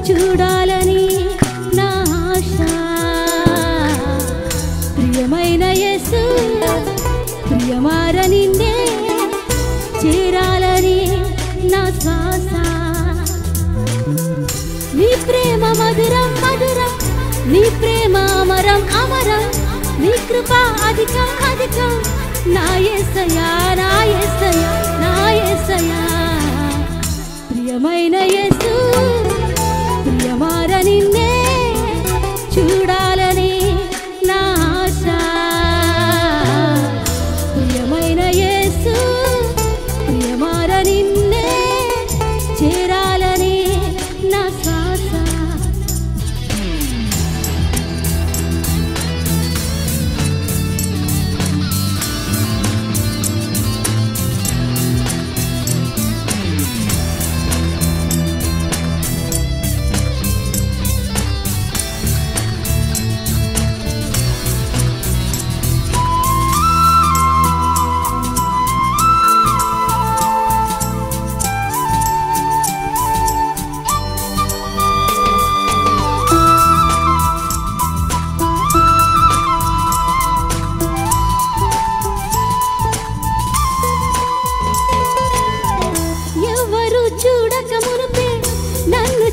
చూడాలని నా ఆశ ప్రియమైన యేసు ప్రియమార నిన్నే చేరాలని నా శ్వాస నీ ప్రేమ మధురం మధురం నీ ప్రేమ అమరం అమరం నీ కృప అధికం అధికం నా యేసయ్యా నా యేసయ్యా నా యేసయ్యా ప్రియమైన యేసు ప్రియమార నిన్నే చూడాలని నా ఆశ ప్రియమైన యేసు ప్రియమార నిన్నే చేరాలని నా శ్వాస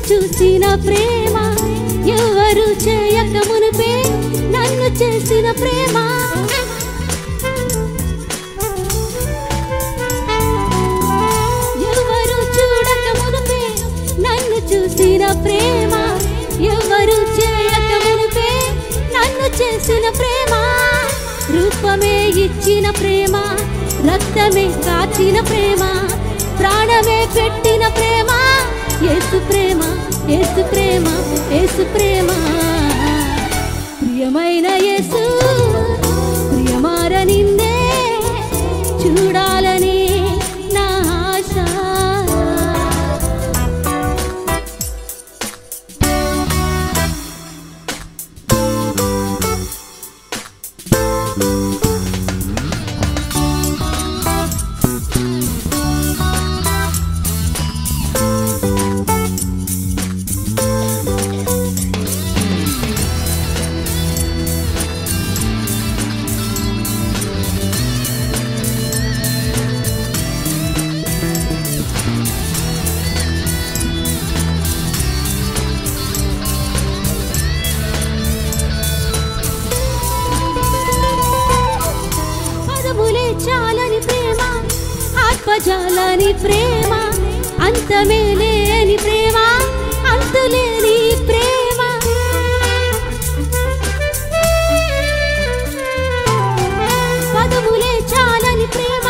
చూసిన ప్రేమ ఎవరు చేయక మునుపే నన్ను చేసిన ప్రేమ ఎవరు చూడక మునుపే నన్ను చూసిన ప్రేమ ఎవరు చేయక మునుపే నన్ను చేసిన ప్రేమ రూపమే ఇచ్చిన ప్రేమ రక్తమే కాచిన ప్రేమ ప్రాణమే పెట్టిన ప్రేమ యేసు ప్రేమ యేసు ప్రేమ యేసు ప్రేమ ప్రియమైన యేసు ప్రియమార నిన్నే చూడాలని నా ఆశ చాలని ప్రేమ ఆత్మజాలని ప్రేమ అంతమే లేని ప్రేమ అంతులేని ప్రేమ పదములే చాలని ప్రేమ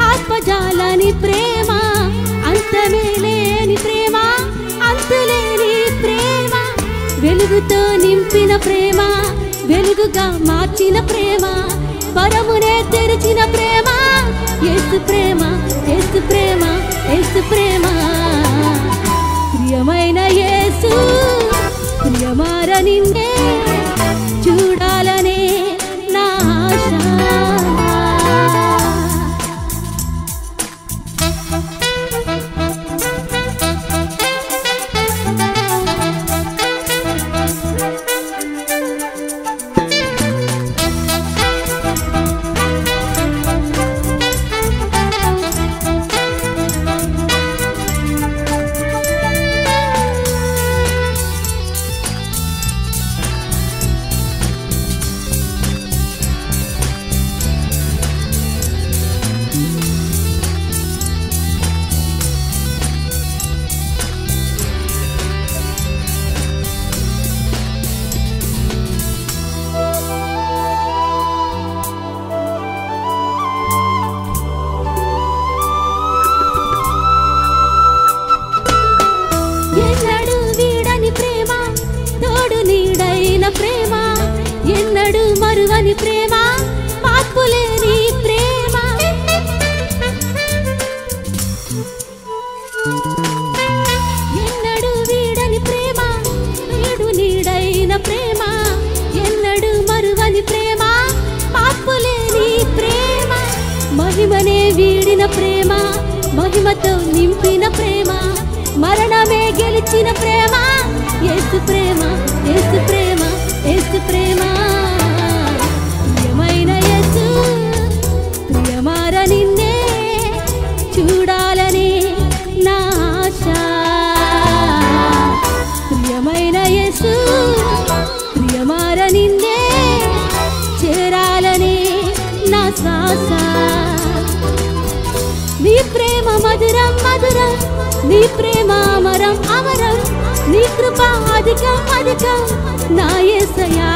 ఆత్మజాలని ప్రేమ అంతమే లేని ప్రేమ అంతులేని ప్రేమ వెలుగుతో నింపిన ప్రేమ వెలుగుగా మార్చిన ప్రేమ పరమునే తెరిచిన ప్రేమ యేసు ప్రేమ యేసు ప్రేమ యేసు ప్రేమ ప్రియమైన యేసు ప్రియమార నిన్నే చూడాలనే నా ఆశ ప్రేమ ఎన్నడూ మరువని ప్రేమ మార్పులేని ప్రేమ ఎన్నడూ వీడని ప్రేమ వీడు నీడైన ప్రేమ ఎన్నడూ మరువని ప్రేమ మార్పులేని ప్రేమ మహిమనే వీడిన ప్రేమ మహిమతో నింపిన ప్రేమ మరణమే గెలిచిన ప్రేమ శ్వాస నీ ప్రేమ మధురం మధురం నీ ప్రేమ అమరం అమరం నీ కృప అధికం అధికం నా యేసయ్యా